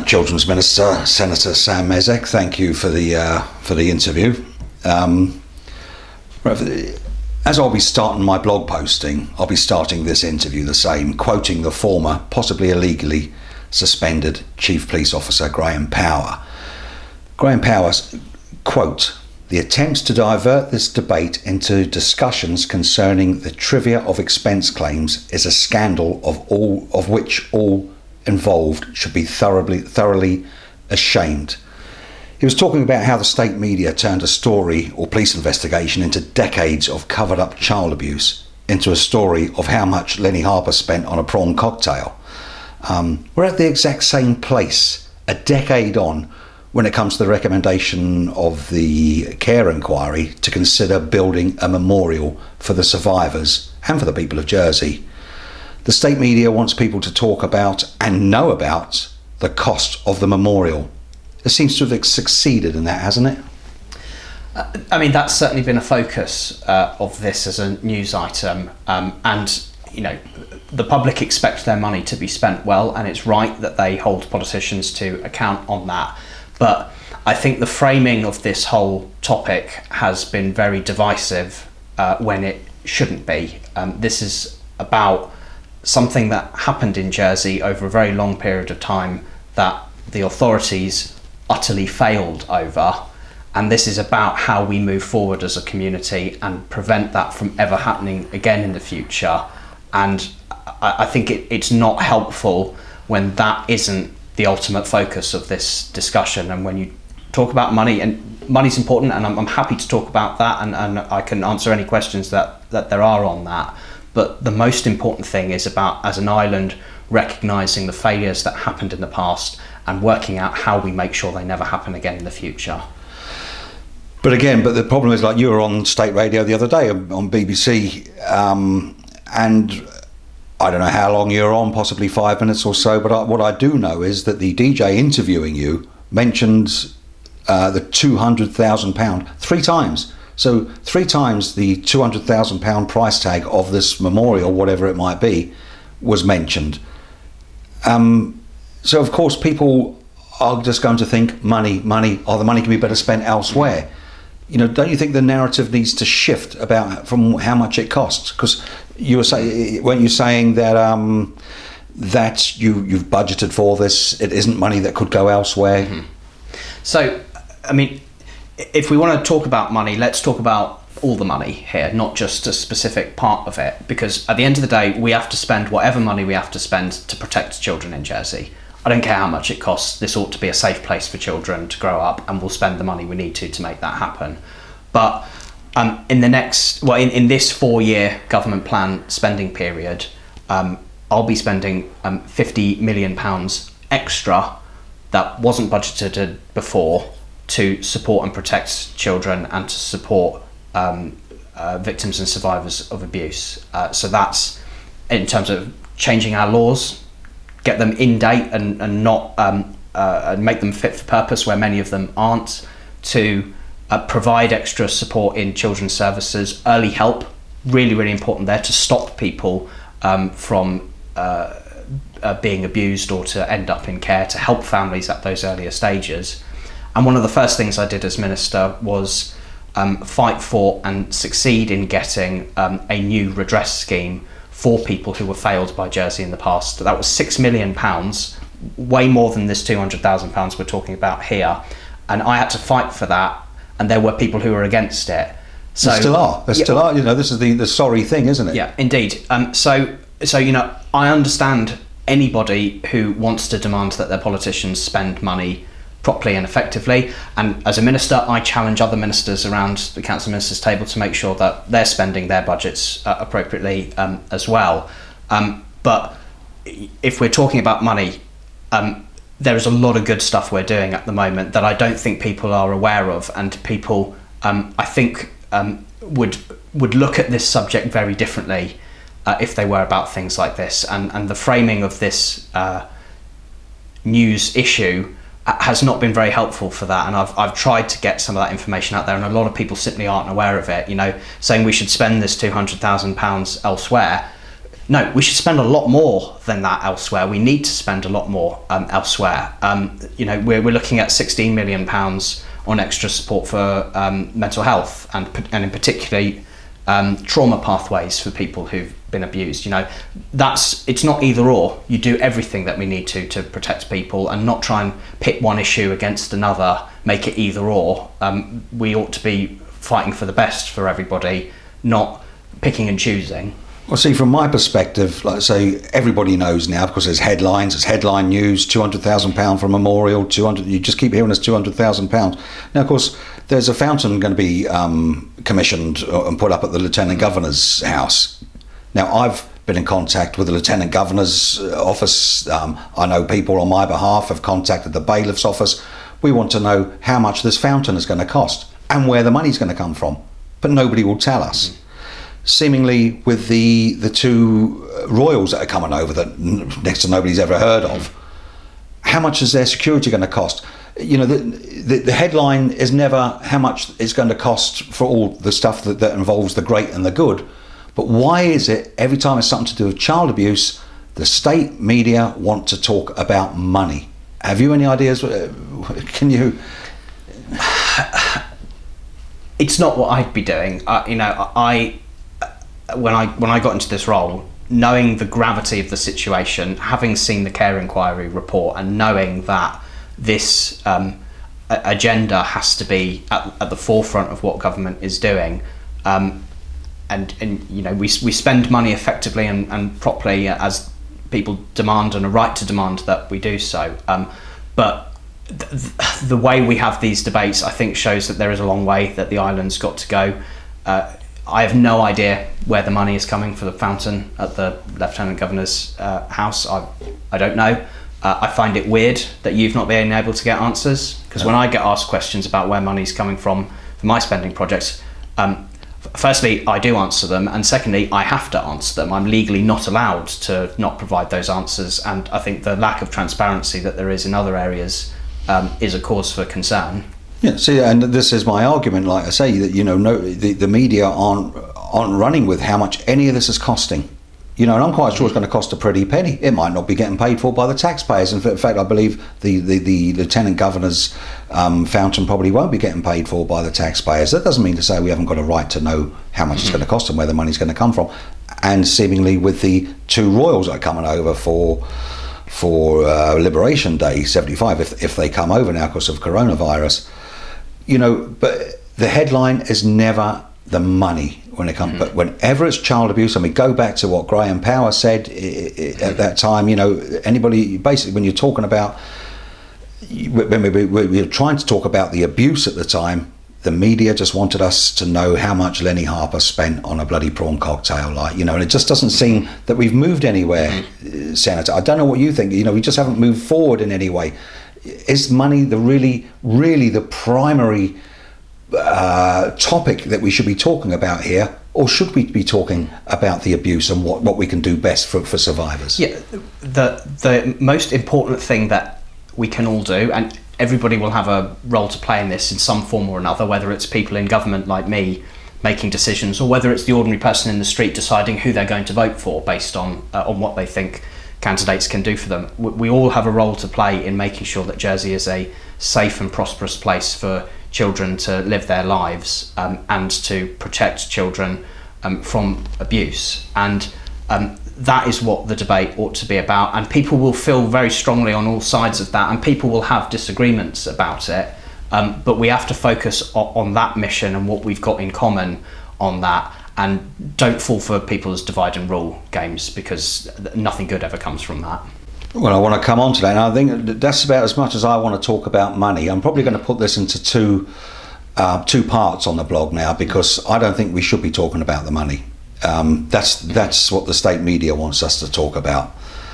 Children's Minister, Senator Sam Mezec, thank you for the interview. As I'll be starting my blog posting, I'll be starting this interview the same, quoting the former, possibly illegally suspended Chief Police Officer Graham Power. Graham Power's quote, "The attempts to divert this debate into discussions concerning the trivia of expense claims is a scandal of which all involved should be thoroughly ashamed." He was talking about how the state media turned a story or police investigation into decades of covered up child abuse into a story of how much Lenny Harper spent on a prawn cocktail. We're at the exact same place a decade on when it comes to the recommendation of the care inquiry to consider building a memorial for the survivors and for the people of Jersey. The state media wants people to talk about and know about the cost of the memorial. It seems to have succeeded in that, hasn't it? I mean, that's certainly been a focus of this as a news item, and you know, the public expect their money to be spent well, and it's right that they hold politicians to account on that. But I think the framing of this whole topic has been very divisive when it shouldn't be. This is about something that happened in Jersey over a very long period of time that the authorities utterly failed over, and this is about how we move forward as a community and prevent that from ever happening again in the future. And I think it's not helpful when that isn't the ultimate focus of this discussion. And when you talk about money, and money's important, and I'm happy to talk about that, and I can answer any questions that there are on that. But the most important thing is about, as an island, recognising the failures that happened in the past and working out how we make sure they never happen again in the future. But the problem is, like, you were on state radio the other day on BBC, and I don't know how long you were on, possibly 5 minutes or so, but what I do know is that the DJ interviewing you mentioned the £200,000 3 times. So 3 times the £200,000 price tag of this memorial, whatever it might be, was mentioned. So of course people are just going to think money, the money can be better spent elsewhere. You know, don't you think the narrative needs to shift from how much it costs? Because weren't you saying that that you've budgeted for this? It isn't money that could go elsewhere. Mm-hmm. So, I mean, if we want to talk about money, let's talk about all the money here, not just a specific part of it. Because at the end of the day, we have to spend whatever money we have to spend to protect children in Jersey. I don't care how much it costs. This ought to be a safe place for children to grow up, and we'll spend the money we need to make that happen. But in this 4-year government plan spending period, I'll be spending £50 million extra that wasn't budgeted before to support and protect children and to support victims and survivors of abuse. So that's in terms of changing our laws, get them in date and not and make them fit for purpose where many of them aren't, to provide extra support in children's services, early help, really important there to stop people from being abused or to end up in care, to help families at those earlier stages. And one of the first things I did as Minister was fight for and succeed in getting a new redress scheme for people who were failed by Jersey in the past. That was £6 million, way more than this £200,000 we're talking about here. And I had to fight for that, and there were people who were against it. So there still are. You know, this is the sorry thing, isn't it? Yeah, indeed. So you know, I understand anybody who wants to demand that their politicians spend money properly and effectively, and as a minister I challenge other ministers around the council ministers table to make sure that they're spending their budgets appropriately as well. But if we're talking about money, there is a lot of good stuff we're doing at the moment that I don't think people are aware of, and people I think would look at this subject very differently if they were about things like this, and the framing of this news issue has not been very helpful for that. And I've tried to get some of that information out there, and a lot of people simply aren't aware of it. You know, saying we should spend this £200,000 elsewhere, no, we should spend a lot more than that elsewhere. We need to spend a lot more elsewhere. We're looking at £16 million on extra support for mental health and in particular trauma pathways for people who've been abused. It's not either or. You do everything that we need to protect people and not try and pit one issue against another, make it either or. We ought to be fighting for the best for everybody, not picking and choosing. Well, see, from my perspective, like I say, everybody knows now because there's headlines, there's headline news, £200,000 for a memorial, you just keep hearing this £200,000. Now, of course, there's a fountain going to be commissioned and put up at the Lieutenant Governor's house. Now, I've been in contact with the Lieutenant Governor's office. I know people on my behalf have contacted the bailiff's office. We want to know how much this fountain is going to cost and where the money's going to come from, but nobody will tell us. Mm-hmm. Seemingly with the two royals that are coming over that next to nobody's ever heard of, how much is their security going to cost? The headline is never how much it's going to cost for all the stuff that involves the great and the good, but why is it every time it's something to do with child abuse, the state media want to talk about money? Have you any ideas? Can you? It's not what I'd be doing. When I got into this role, knowing the gravity of the situation, having seen the care inquiry report and knowing that this agenda has to be at the forefront of what government is doing, we spend money effectively and properly as people demand and a right to demand that we do so. But the way we have these debates, I think, shows that there is a long way that the island's got to go. I have no idea where the money is coming for the fountain at the Lieutenant Governor's house. I don't know. I find it weird that you've not been able to get answers, because when I get asked questions about where money's coming from for my spending projects, firstly, I do answer them, and secondly, I have to answer them. I'm legally not allowed to not provide those answers, and I think the lack of transparency that there is in other areas is a cause for concern. Yeah, see, and this is my argument, like I say, that the media aren't running with how much any of this is costing. And I'm quite sure it's going to cost a pretty penny. It might not be getting paid for by the taxpayers. In fact, I believe the Lieutenant Governor's fountain probably won't be getting paid for by the taxpayers. That doesn't mean to say we haven't got a right to know how much it's going to cost and where the money's going to come from. And seemingly with the two royals that are coming over for Liberation Day 75, if they come over now because of coronavirus, but the headline is never the money when it comes. Mm-hmm. But whenever it's child abuse, and we go back to what Graham Power said at that time, anybody, basically, when you're talking about, when we were trying to talk about the abuse at the time, the media just wanted us to know how much Lenny Harper spent on a bloody prawn cocktail, and it just doesn't seem that we've moved anywhere, Senator. I don't know what you think. We just haven't moved forward in any way. Is money the really the primary topic that we should be talking about here, or should we be talking about the abuse and what we can do best for survivors? Yeah, the most important thing that we can all do, and everybody will have a role to play in this in some form or another, whether it's people in government like me making decisions, or whether it's the ordinary person in the street deciding who they're going to vote for based on what they think candidates can do for them. We all have a role to play in making sure that Jersey is a safe and prosperous place for children to live their lives, and to protect children from abuse. And that is what the debate ought to be about. And people will feel very strongly on all sides of that, and people will have disagreements about it. But we have to focus on that mission and what we've got in common on that, and don't fall for people's divide and rule games, because nothing good ever comes from that. Well, I want to come on to that, and I think that's about as much as I want to talk about money. I'm probably going to put this into two parts on the blog now, because I don't think we should be talking about the money. That's what the state media wants us to talk about.